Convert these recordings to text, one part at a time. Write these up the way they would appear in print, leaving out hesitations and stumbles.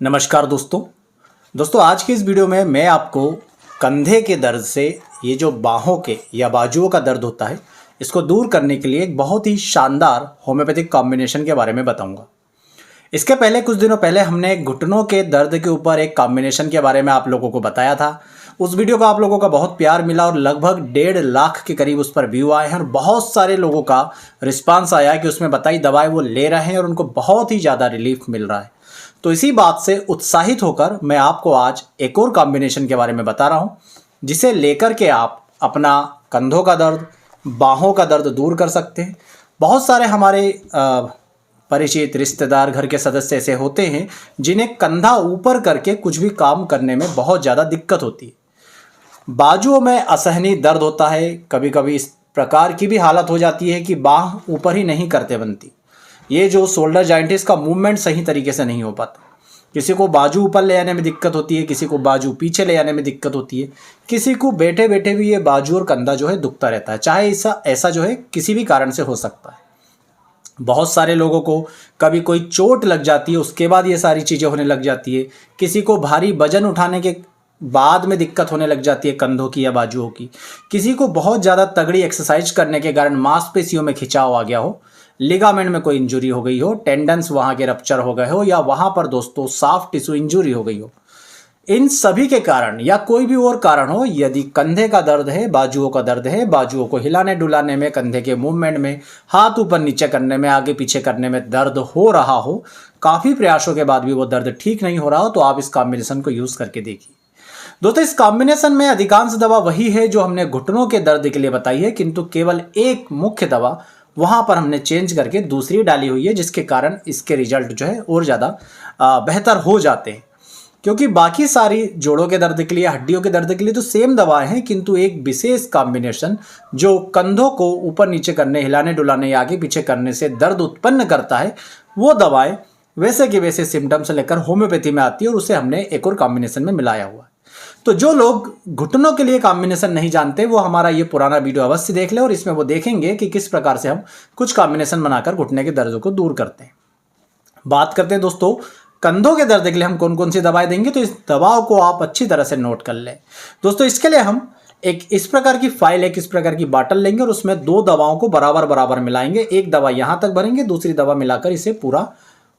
नमस्कार दोस्तों आज की इस वीडियो में मैं आपको कंधे के दर्द से ये जो बाहों के या बाजुओं का दर्द होता है इसको दूर करने के लिए एक बहुत ही शानदार होम्योपैथिक कॉम्बिनेशन के बारे में बताऊंगा। इसके पहले कुछ दिनों पहले हमने घुटनों के दर्द के ऊपर एक कॉम्बिनेशन के बारे में आप लोगों को बताया था। उस वीडियो का आप लोगों का बहुत प्यार मिला और लगभग 1.5 लाख के करीब उस पर व्यू आए हैं और बहुत सारे लोगों का रिस्पांस आया कि उसमें बताई दवाई वो ले रहे हैं और उनको बहुत ही ज़्यादा रिलीफ मिल रहा है। तो इसी बात से उत्साहित होकर मैं आपको आज एक और कॉम्बिनेशन के बारे में बता रहा हूँ जिसे लेकर के आप अपना कंधों का दर्द, बाहों का दर्द दूर कर सकते हैं। बहुत सारे हमारे परिचित रिश्तेदार, घर के सदस्य ऐसे होते हैं जिन्हें कंधा ऊपर करके कुछ भी काम करने में बहुत ज़्यादा दिक्कत होती है। बाजुओं में असहनीय दर्द होता है, कभी कभी इस प्रकार की भी हालत हो जाती है कि बाह ऊपर ही नहीं करते बनती। ये जो शोल्डर जॉइंट है इसका मूवमेंट सही तरीके से नहीं हो पाता। किसी को बाजू ऊपर ले आने में दिक्कत होती है, किसी को बाजू पीछे ले आने में दिक्कत होती है, किसी को बैठे बैठे भी ये बाजू और कंधा जो है दुखता रहता है। चाहे ऐसा जो है किसी भी कारण से हो सकता है। बहुत सारे लोगों को कभी कोई चोट लग जाती है उसके बाद ये सारी चीज़ें होने लग जाती है। किसी को भारी वजन उठाने के बाद में दिक्कत होने लग जाती है कंधों की या बाजुओं की। किसी को बहुत ज़्यादा तगड़ी एक्सरसाइज करने के कारण मांसपेशियों में खिंचाव आ गया हो, लिगामेंट में कोई इंजरी हो गई हो, टेंडन्स वहाँ के रप्चर हो गए हो या वहाँ पर दोस्तों सॉफ्ट टिश्यू इंजरी हो गई हो। इन सभी के कारण या कोई भी और कारण हो, यदि कंधे का दर्द है, बाजुओं का दर्द है, बाजुओं को हिलाने डुलाने में, कंधे के मूवमेंट में, हाथ ऊपर नीचे करने में, आगे पीछे करने में दर्द हो रहा हो, काफ़ी प्रयासों के बाद भी वो दर्द ठीक नहीं हो रहा हो, तो आप इस कॉम्बिनेशन को यूज़ करके देखिए। दोस्तों इस कॉम्बिनेशन में अधिकांश दवा वही है जो हमने घुटनों के दर्द के लिए बताई है, किंतु केवल एक मुख्य दवा वहाँ पर हमने चेंज करके दूसरी डाली हुई है, जिसके कारण इसके रिजल्ट जो है और ज़्यादा बेहतर हो जाते हैं। क्योंकि बाकी सारी जोड़ों के दर्द के लिए, हड्डियों के दर्द के लिए तो सेम दवाएं हैं, किंतु एक विशेष कॉम्बिनेशन जो कंधों को ऊपर नीचे करने, हिलाने डुलाने या आगे पीछे करने से दर्द उत्पन्न करता है, वो दवाएं वैसे के वैसे सिम्टम्स लेकर होम्योपैथी में आती है और उसे हमने एक और कॉम्बिनेशन में मिलाया हुआ है। तो जो लोग घुटनों के लिए कॉम्बिनेशन नहीं जानते वो हमारा ये पुराना वीडियो अवश्य देख ले और इसमें वो देखेंगे कि किस प्रकार से हम कुछ कॉम्बिनेशन बनाकर घुटने के दर्द को दूर करते हैं। बात करते हैं दोस्तों कंधों के दर्द के लिए हम कौन कौन सी दवाएं देंगे, तो इस दवाओं को आप अच्छी तरह से नोट कर लें। दोस्तों इसके लिए हम एक इस प्रकार की फाइल, एक इस प्रकार की बाटल लेंगे और उसमें दो दवाओं को बराबर बराबर मिलाएंगे। एक दवा यहां तक भरेंगे, दूसरी दवा मिलाकर इसे पूरा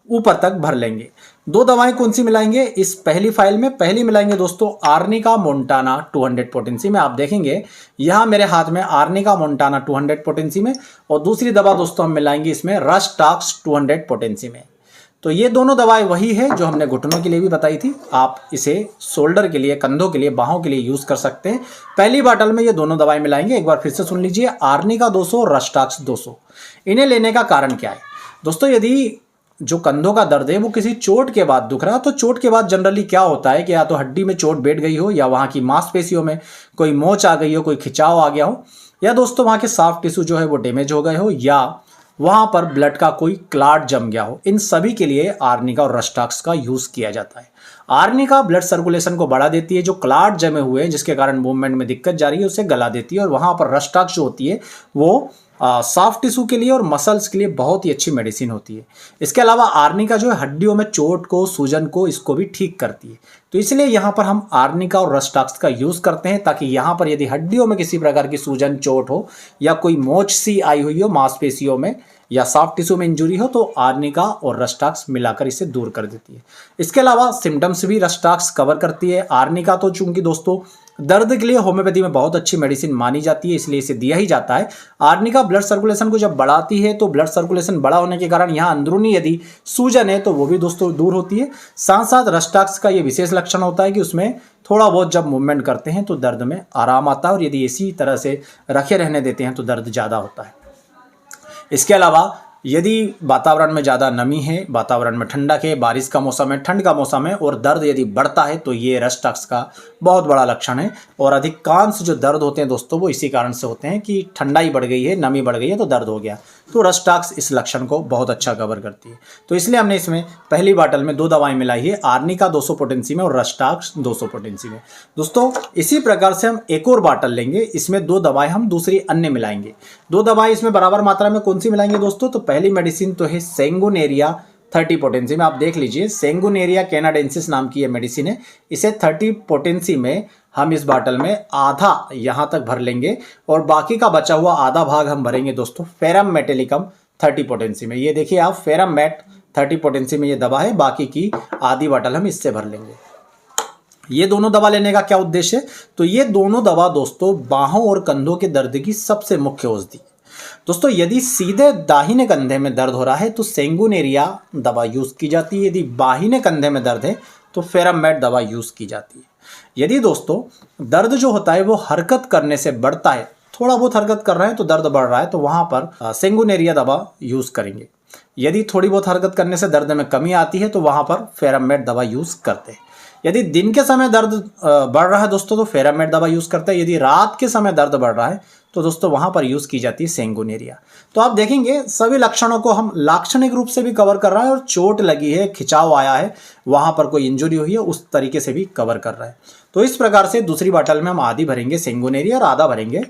ऊपर तक भर लेंगे। दो दवाएं कौन सी मिलाएंगे इस पहली फाइल में? पहली मिलाएंगे दोस्तों आर्निका मोंटाना 200 पोटेंसी में। आप देखेंगे यहां मेरे हाथ में आर्निका मोंटाना 200 पोटेंसी में, और दूसरी दवा दोस्तों हम मिलाएंगे इसमें रस्टॉक्स 200 पोटेंसी में। तो ये दोनों दवाएं वही है जो हमने घुटनों के लिए भी बताई थी। आप इसे शोल्डर के लिए, कंधों के लिए, बाहों के लिए यूज कर सकते हैं। पहली बाटल में ये दोनों दवाएं मिलाएंगे। एक बार फिर से सुन लीजिए, आर्निका 200, रस्टॉक्स 200। इन्हें लेने का कारण क्या है दोस्तों? यदि जो कंधों का दर्द है वो किसी चोट के बाद दुख रहा है, तो चोट के बाद जनरली क्या होता है कि या तो हड्डी में चोट बैठ गई हो, या वहाँ की मांसपेशियों में कोई मोच आ गई हो, कोई खिंचाव आ गया हो, या दोस्तों वहाँ के सॉफ्ट टिश्यू जो है वो डैमेज हो गए हो, या वहाँ पर ब्लड का कोई क्लॉट जम गया हो। इन सभी के लिए आर्निका और रस्टॉक्स का यूज़ किया जाता है। आर्निका ब्लड सर्कुलेशन को बढ़ा देती है, जो क्लॉट जमे हुए हैं जिसके कारण मूवमेंट में दिक्कत जा रही है उसे गला देती है, और वहाँ पर रस्टॉक्स जो होती है वो सॉफ्ट टिश्यू के लिए और मसल्स के लिए बहुत ही अच्छी मेडिसिन होती है। इसके अलावा आर्निका जो है हड्डियों में चोट को, सूजन को, इसको भी ठीक करती है। तो इसलिए यहाँ पर हम आर्निका और रस्टॉक्स का यूज़ करते हैं, ताकि यहाँ पर यदि हड्डियों में किसी प्रकार की सूजन, चोट हो, या कोई मोच सी आई हुई हो मांसपेशियों में, या सॉफ्ट टिश्यू में इंजरी हो, तो आर्निका और रस्टॉक्स मिलाकर इसे दूर कर देती है। इसके अलावा सिम्टम्स भी रस्टॉक्स कवर करती है। आर्निका तो चूंकि दोस्तों दर्द के लिए होम्योपैथी में बहुत अच्छी मेडिसिन मानी जाती है, इसलिए इसे दिया ही जाता है। आर्निका ब्लड सर्कुलेशन को जब बढ़ाती है, तो ब्लड सर्कुलेशन बड़ा होने के कारण यहाँ अंदरूनी यदि सूजन है तो वो भी दोस्तों दूर होती है। साथ साथ रस्टॉक्स का ये विशेष लक्षण होता है कि उसमें थोड़ा बहुत जब मूवमेंट करते हैं तो दर्द में आराम आता है, और यदि इसी तरह से रखे रहने देते हैं तो दर्द ज़्यादा होता है। इसके अलावा यदि वातावरण में ज़्यादा नमी है, वातावरण में ठंडक है, बारिश का मौसम है, ठंड का मौसम है, और दर्द यदि बढ़ता है, तो ये रस्टॉक्स का बहुत बड़ा लक्षण है। और अधिकांश जो दर्द होते हैं दोस्तों वो इसी कारण से होते हैं कि ठंडाई बढ़ गई है, नमी बढ़ गई है, तो दर्द हो गया। तो रस्टॉक्स इस लक्षण को बहुत अच्छा कवर करती है। तो इसलिए हमने इसमें पहली बाटल में दो दवाएं मिलाई है, आर्निका 200 पोटेंसी में और रस्टॉक्स 200 पोटेंसी में। दोस्तों इसी प्रकार से हम एक और बाटल लेंगे, इसमें दो दवाएं हम दूसरी अन्य मिलाएंगे। दो दवाएं इसमें बराबर मात्रा में कौन सी मिलाएंगे दोस्तों? तो पहली मेडिसिन तो है सेंगुनेरिया 30 पोटेंसी में। आप देख लीजिए, सेंगुनेरिया कैनाडेंसिस नाम की ये मेडिसिन है। इसे 30 पोटेंसी में हम इस बॉटल में आधा यहाँ तक भर लेंगे और बाकी का बचा हुआ आधा भाग हम भरेंगे दोस्तों फेरम मेटेलिकम 30 पोटेंसी में। ये देखिए आप, फेरम मेट 30 पोटेंसी में ये दवा है, बाकी की आधी बॉटल हम इससे भर लेंगे। ये दोनों दवा लेने का क्या उद्देश्य है? तो ये दोनों दवा दोस्तों बाहों और कंधों के दर्द की सबसे मुख्य औषधि। दोस्तों यदि सीधे दाहिने कंधे में दर्द हो रहा है तो सेंगुनेरिया दवा यूज की जाती है। यदि बाहिने कंधे में दर्द है तो फेरममेट दवा यूज की जाती है। यदि दोस्तों दर्द जो होता है वो हरकत करने से बढ़ता है, थोड़ा बहुत हरकत कर रहे हैं तो दर्द बढ़ रहा है, तो वहां पर सेंगुनेरिया दवा यूज करेंगे। यदि थोड़ी बहुत हरकत करने से दर्द में कमी आती है तो वहां पर फेरममेट दवा यूज करते हैं। यदि दिन के समय दर्द बढ़ रहा है दोस्तों तो फेरममेट दवा यूज करते हैं। यदि रात के समय दर्द बढ़ रहा है तो दोस्तों वहां पर यूज की जाती है सेंगुनेरिया। तो आप देखेंगे सभी लक्षणों को हम लाक्षणिक रूप से भी कवर कर रहा है और चोट लगी है, खिंचाव आया है, वहां पर कोई इंजुरी हुई है, उस तरीके से भी कवर कर रहा है। तो इस प्रकार से दूसरी बॉटल में हम आधी भरेंगे सेंगुनेरिया और आधा भरेंगे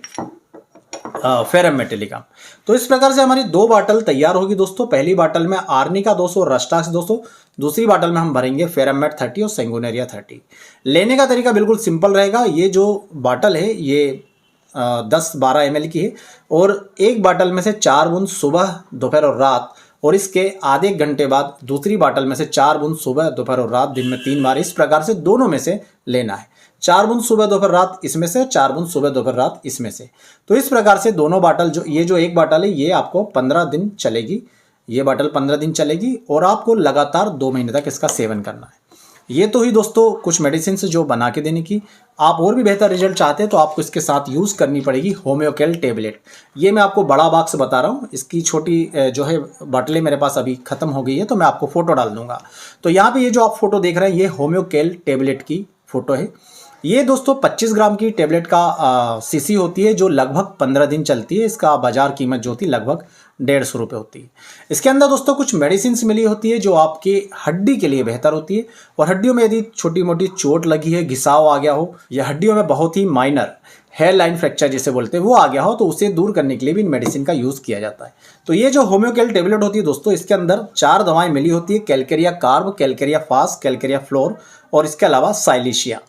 फेरम मेटेलिकम। तो इस प्रकार से हमारी 2 बॉटल तैयार होगी दोस्तों। पहली बॉटल में आर्निका 200 और रस्टाक्स 200, दूसरी बॉटल में हम भरेंगे फेरममेट 30 और सेंगुनेरिया 30। लेने का तरीका बिल्कुल सिंपल रहेगा। ये जो बॉटल है ये 10-12 ml की है और एक बॉटल में से 4 बूंद सुबह, दोपहर और रात, और इसके आधे घंटे बाद दूसरी बॉटल में से 4 बूंद सुबह, दोपहर और रात, दिन में 3 बार, इस प्रकार से दोनों में से लेना है। 4 बूंद सुबह दोपहर रात इसमें से, 4 बूंद सुबह दोपहर रात इसमें से। तो इस प्रकार से दोनों बॉटल, जो एक बॉटल है ये आपको 15 दिन चलेगी, ये बॉटल 15 दिन चलेगी और आपको लगातार 2 महीने तक इसका सेवन करना है। ये तो ही दोस्तों कुछ मेडिसिन जो बना के देने की। आप और भी बेहतर रिजल्ट चाहते हैं तो आपको इसके साथ यूज़ करनी पड़ेगी होम्योकेल टेबलेट। ये मैं आपको बड़ा बॉक्स बता रहा हूँ, इसकी छोटी जो है बॉटलें मेरे पास अभी ख़त्म हो गई है तो मैं आपको फ़ोटो डाल दूंगा। तो यहाँ पे ये जो आप फोटो देख रहे हैं ये होम्योकेल टेबलेट की फ़ोटो है। ये दोस्तों 25 ग्राम की टेबलेट का सीसी होती है जो लगभग 15 दिन चलती है। इसका बाजार कीमत जो होती है लगभग 150 रुपये होती है। इसके अंदर दोस्तों कुछ मेडिसिन मिली होती है जो आपकी हड्डी के लिए बेहतर होती है। और हड्डियों में यदि छोटी मोटी चोट लगी है, घिसाव आ गया हो, या हड्डियों में बहुत ही माइनर हेयर लाइन फ्रैक्चर जिसे बोलते हैं वो आ गया हो, तो उसे दूर करने के लिए भी इन मेडिसिन का यूज़ किया जाता है। तो ये जो होम्योकेल टेबलेट होती है दोस्तों, इसके अंदर 4 दवाएं मिली होती है, Calcarea carb, Calcarea fast, Calcarea floor और इसके अलावा साइलिशिया।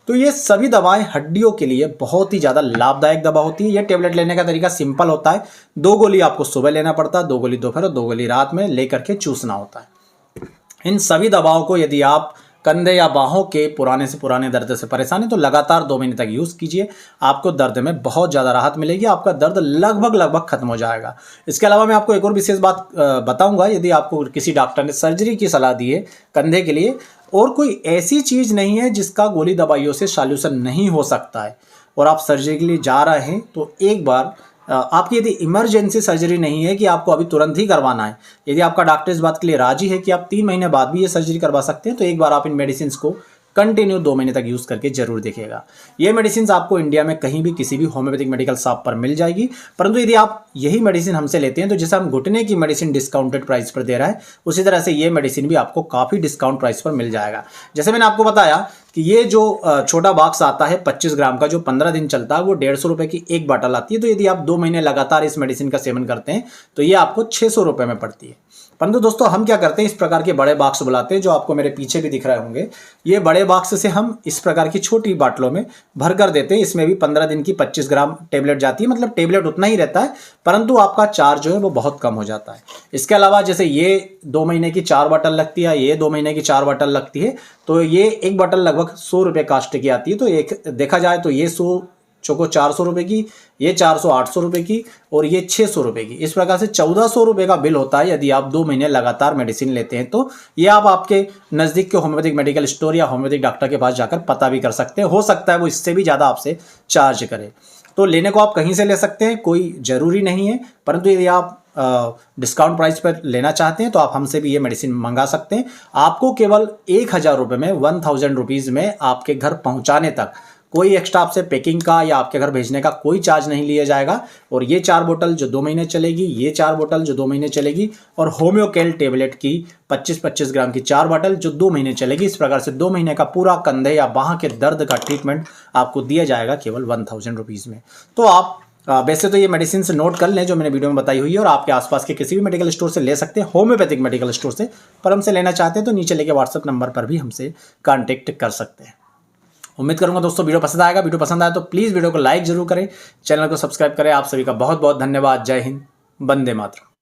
तो ये सभी दवाएं हड्डियों के लिए बहुत ही ज़्यादा लाभदायक दवा होती है। ये टेबलेट लेने का तरीका सिंपल होता है। 2 गोली आपको सुबह लेना पड़ता है, 2 गोली दोपहर और 2 गोली रात में लेकर के चूसना होता है। इन सभी दवाओं को यदि आप कंधे या बाहों के पुराने से पुराने दर्द से परेशान है तो लगातार 2 महीने तक यूज़ कीजिए। आपको दर्द में बहुत ज़्यादा राहत मिलेगी, आपका दर्द लगभग खत्म हो जाएगा। इसके अलावा मैं आपको एक और विशेष बात बताऊंगा। यदि आपको किसी डॉक्टर ने सर्जरी की सलाह दी है कंधे के लिए और कोई ऐसी चीज़ नहीं है जिसका गोली दवाइयों से सॉल्यूशन नहीं हो सकता है और आप सर्जरी के लिए जा रहे हैं, तो एक बार आपकी यदि इमरजेंसी सर्जरी नहीं है कि आपको अभी तुरंत ही करवाना है, यदि आपका डॉक्टर इस बात के लिए राजी है कि आप 3 महीने बाद भी ये सर्जरी करवा सकते हैं, तो एक बार आप इन मेडिसिन को कंटिन्यू 2 महीने तक यूज़ करके जरूर देखिएगा। ये मेडिसिन आपको इंडिया में कहीं भी किसी भी होम्योपैथिक मेडिकल शॉप पर मिल जाएगी। परंतु यदि आप यही मेडिसिन हमसे लेते हैं तो जैसे हम घुटने की मेडिसिन डिस्काउंटेड प्राइस पर दे रहा है, उसी तरह से ये मेडिसिन भी आपको काफ़ी डिस्काउंट प्राइस पर मिल जाएगा। जैसे मैंने आपको बताया कि ये जो छोटा बॉक्स आता है 25 ग्राम का जो 15 दिन चलता है वो 150 रुपये की एक बाटल आती है। तो यदि आप 2 महीने लगातार इस मेडिसिन का सेवन करते हैं तो ये आपको 600 रुपये में पड़ती है। परंतु दोस्तों हम क्या करते हैं, इस प्रकार के बड़े बॉक्स बुलाते हैं जो आपको मेरे पीछे भी दिख रहे होंगे। ये बड़े बॉक्स से हम इस प्रकार की छोटी बाटलों में भर कर देते हैं। इसमें भी 15 दिन की 25 ग्राम टेबलेट जाती है, मतलब टेबलेट उतना ही रहता है परंतु आपका चार्ज जो है वो बहुत कम हो जाता है। इसके अलावा जैसे ये 2 महीने की 4 बाटल लगती है, ये 2 महीने की 4 बाटल लगती है, तो ये एक बाटल लगभग 100 रुपये कास्ट की आती है। तो एक देखा जाए तो ये 100 चौको 400 रुपये की, ये 400 800 रुपये की और ये 600 रुपये की, इस प्रकार से 1400 रुपये का बिल होता है यदि आप 2 महीने लगातार मेडिसिन लेते हैं। तो ये आप आपके नज़दीक के होम्योपैथिक मेडिकल स्टोर या होम्योपैथिक डॉक्टर के पास जाकर पता भी कर सकते हैं। हो सकता है वो इससे भी ज़्यादा आपसे चार्ज करे। तो लेने को आप कहीं से ले सकते हैं, कोई ज़रूरी नहीं है, परंतु यदि आप डिस्काउंट प्राइस पर लेना चाहते हैं तो आप हमसे भी ये मेडिसिन मंगा सकते हैं। आपको केवल 1000 रुपये में 1000 रुपीज़ में आपके घर पहुंचाने तक कोई एक्स्ट्रा आपसे पैकिंग का या आपके घर भेजने का कोई चार्ज नहीं लिया जाएगा। और ये 4 बोतल जो 2 महीने चलेगी, ये 4 बोतल जो 2 महीने चलेगी और होम्योकेल टेबलेट की 25-25 ग्राम की 4 बोतल जो 2 महीने चलेगी। इस प्रकार से 2 महीने का पूरा कंधे या बाह के दर्द का ट्रीटमेंट आपको दिया जाएगा केवल 1000 रुपीज़ में। तो आप वैसे तो ये मेडिसिन से नोट कर लें जो मैंने वीडियो में बताई हुई है, और आपके आसपास के किसी भी मेडिकल स्टोर से ले सकते हैं, होम्योपैथिक मेडिकल स्टोर से। पर हमसे लेना चाहते हैं तो नीचे लेके व्हाट्सएप नंबर पर भी हमसे कांटेक्ट कर सकते हैं। उम्मीद करूंगा दोस्तों वीडियो पसंद आएगा। वीडियो पसंद आया तो प्लीज़ वीडियो को लाइक जरूर करें, चैनल को सब्सक्राइब करें। आप सभी का बहुत बहुत धन्यवाद। जय हिंद, वंदे मातरम।